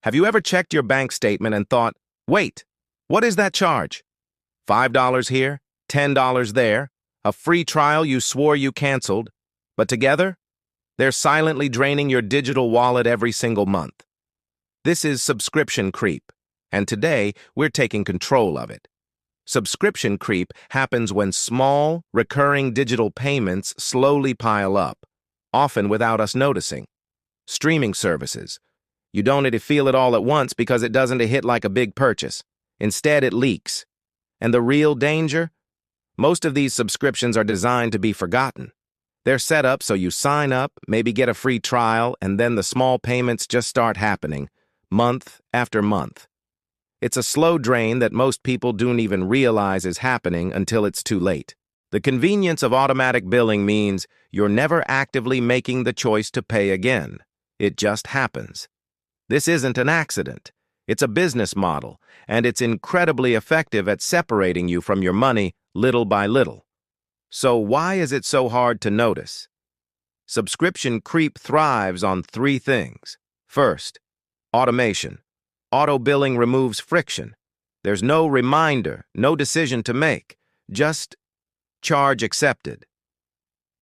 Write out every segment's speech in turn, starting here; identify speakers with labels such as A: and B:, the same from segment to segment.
A: Have you ever checked your bank statement and thought, wait, what is that charge? $5 here, $10 there, a free trial you swore you canceled, but together, they're silently draining your digital wallet every single month. This is subscription creep, and today we're taking control of it. Subscription creep happens when small, recurring digital payments slowly pile up, often without us noticing. Streaming services. You don't feel it all at once because it doesn't hit like a big purchase. Instead, it leaks. And the real danger? Most of these subscriptions are designed to be forgotten. They're set up so you sign up, maybe get a free trial, and then the small payments just start happening, month after month. It's a slow drain that most people don't even realize is happening until it's too late. The convenience of automatic billing means you're never actively making the choice to pay again. It just happens. This isn't an accident. It's a business model, and it's incredibly effective at separating you from your money little by little. So why is it so hard to notice? Subscription creep thrives on three things. First, automation. Auto-billing removes friction. There's no reminder, no decision to make, just charge accepted.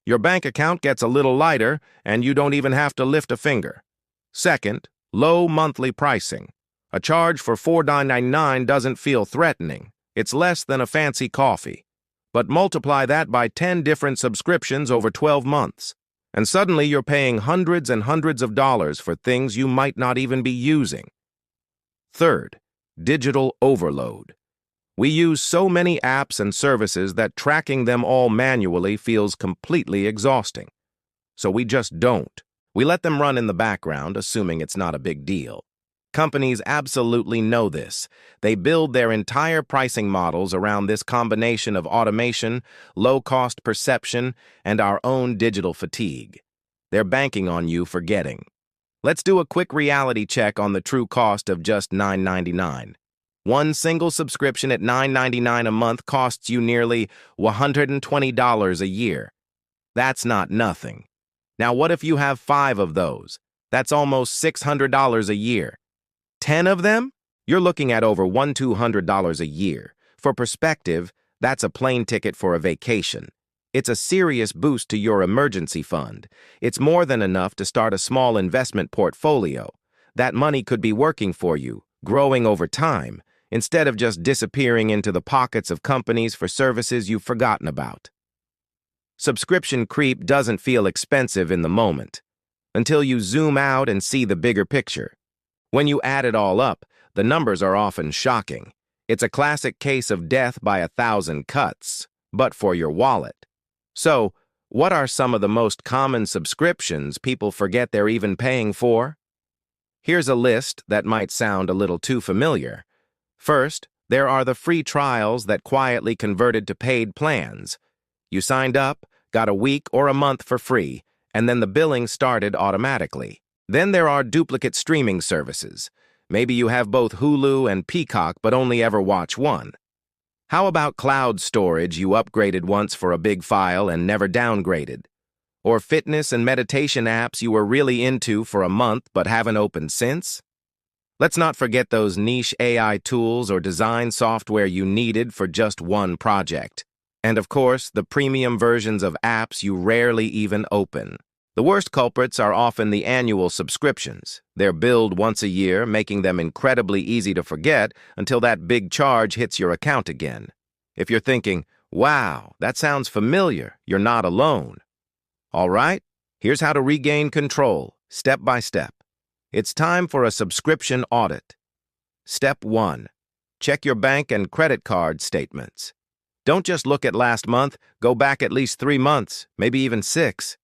A: Your bank account gets a little lighter, and you don't even have to lift a finger. Second, low monthly pricing. A charge for $4.99 doesn't feel threatening. It's less than a fancy coffee. But multiply that by 10 different subscriptions over 12 months, and suddenly you're paying hundreds and hundreds of dollars for things you might not even be using. Third, digital overload. We use so many apps and services that tracking them all manually feels completely exhausting. So we just don't. We let them run in the background, assuming it's not a big deal. Companies absolutely know this. They build their entire pricing models around this combination of automation, low-cost perception, and our own digital fatigue. They're banking on you forgetting. Let's do a quick reality check on the true cost of just $9.99. One single subscription at $9.99 a month costs you nearly $120 a year. That's not nothing. Now, what if you have 5 of those? That's almost $600 a year. 10 of them? You're looking at over $1,200 a year. For perspective, that's a plane ticket for a vacation. It's a serious boost to your emergency fund. It's more than enough to start a small investment portfolio. That money could be working for you, growing over time, instead of just disappearing into the pockets of companies for services you've forgotten about. Subscription creep doesn't feel expensive in the moment, until you zoom out and see the bigger picture. When you add it all up, the numbers are often shocking. It's a classic case of death by 1,000 cuts, but for your wallet. So, what are some of the most common subscriptions people forget they're even paying for? Here's a list that might sound a little too familiar. First, there are the free trials that quietly converted to paid plans. You signed up, got a week or a month for free, and then the billing started automatically. Then there are duplicate streaming services. Maybe you have both Hulu and Peacock but only ever watch one. How about cloud storage you upgraded once for a big file and never downgraded? Or fitness and meditation apps you were really into for a month but haven't opened since? Let's not forget those niche AI tools or design software you needed for just one project. And of course, the premium versions of apps you rarely even open. The worst culprits are often the annual subscriptions. They're billed once a year, making them incredibly easy to forget until that big charge hits your account again. If you're thinking, wow, that sounds familiar, you're not alone. All right, here's how to regain control, step by step. It's time for a subscription audit. Step 1. Check your bank and credit card statements. Don't just look at last month, go back at least 3 months, maybe even 6.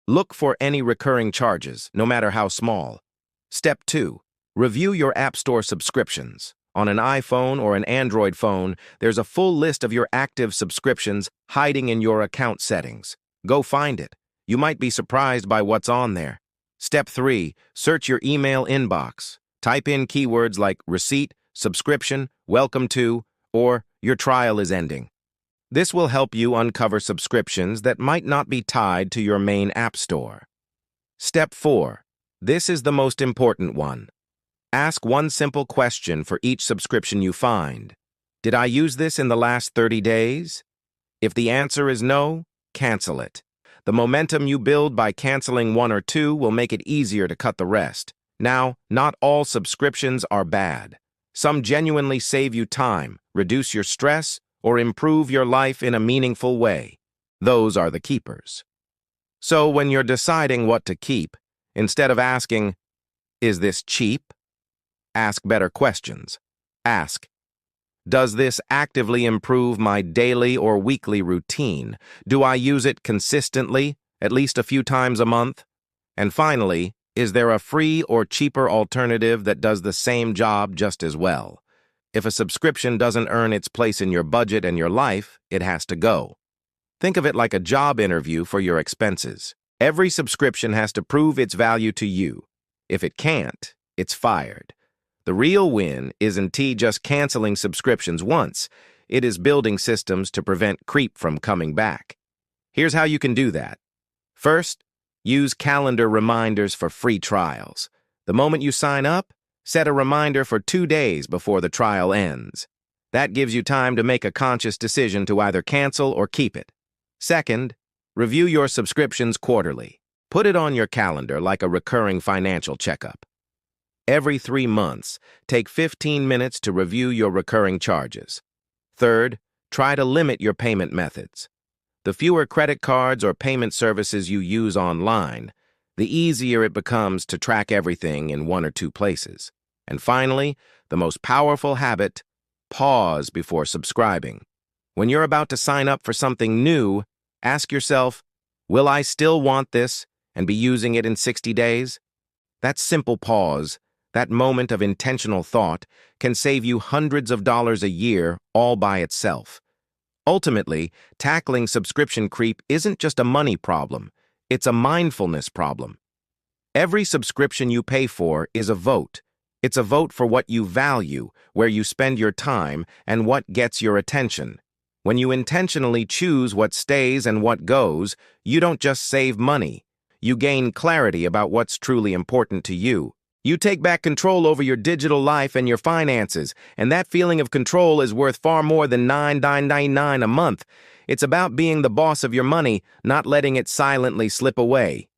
A: Look for any recurring charges, no matter how small. Step 2. Review your App Store subscriptions. On an iPhone or an Android phone, there's a full list of your active subscriptions hiding in your account settings. Go find it. You might be surprised by what's on there. Step 3. Search your email inbox. Type in keywords like receipt, subscription, welcome to, or your trial is ending. This will help you uncover subscriptions that might not be tied to your main app store. Step 4. This is the most important one. Ask one simple question for each subscription you find. Did I use this in the last 30 days? If the answer is no, cancel it. The momentum you build by canceling one or two will make it easier to cut the rest. Now, not all subscriptions are bad. Some genuinely save you time, reduce your stress, or improve your life in a meaningful way. Those are the keepers. So when you're deciding what to keep, instead of asking, "Is this cheap?" ask better questions. Ask, "Does this actively improve my daily or weekly routine? Do I use it consistently, at least a few times a month?" And finally, is there a free or cheaper alternative that does the same job just as well? If a subscription doesn't earn its place in your budget and your life, it has to go. Think of it like a job interview for your expenses. Every subscription has to prove its value to you. If it can't, it's fired. The real win isn't just canceling subscriptions once. It is building systems to prevent creep from coming back. Here's how you can do that. First, use calendar reminders for free trials. The moment you sign up, set a reminder for 2 days before the trial ends. That gives you time to make a conscious decision to either cancel or keep it. Second, review your subscriptions quarterly. Put it on your calendar like a recurring financial checkup. Every 3 months, take 15 minutes to review your recurring charges. Third, try to limit your payment methods. The fewer credit cards or payment services you use online, the easier it becomes to track everything in 1 or 2 places. And finally, the most powerful habit, pause before subscribing. When you're about to sign up for something new, ask yourself, will I still want this and be using it in 60 days? That simple pause, that moment of intentional thought, can save you hundreds of dollars a year all by itself. Ultimately, tackling subscription creep isn't just a money problem, it's a mindfulness problem. Every subscription you pay for is a vote. It's a vote for what you value, where you spend your time, and what gets your attention. When you intentionally choose what stays and what goes, you don't just save money. You gain clarity about what's truly important to you. You take back control over your digital life and your finances, and that feeling of control is worth far more than $9.99 a month. It's about being the boss of your money, not letting it silently slip away.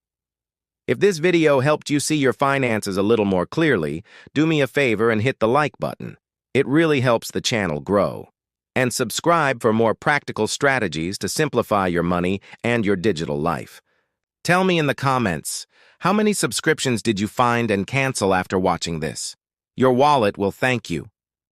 A: If this video helped you see your finances a little more clearly, do me a favor and hit the like button. It really helps the channel grow. And subscribe for more practical strategies to simplify your money and your digital life. Tell me in the comments, how many subscriptions did you find and cancel after watching this? Your wallet will thank you.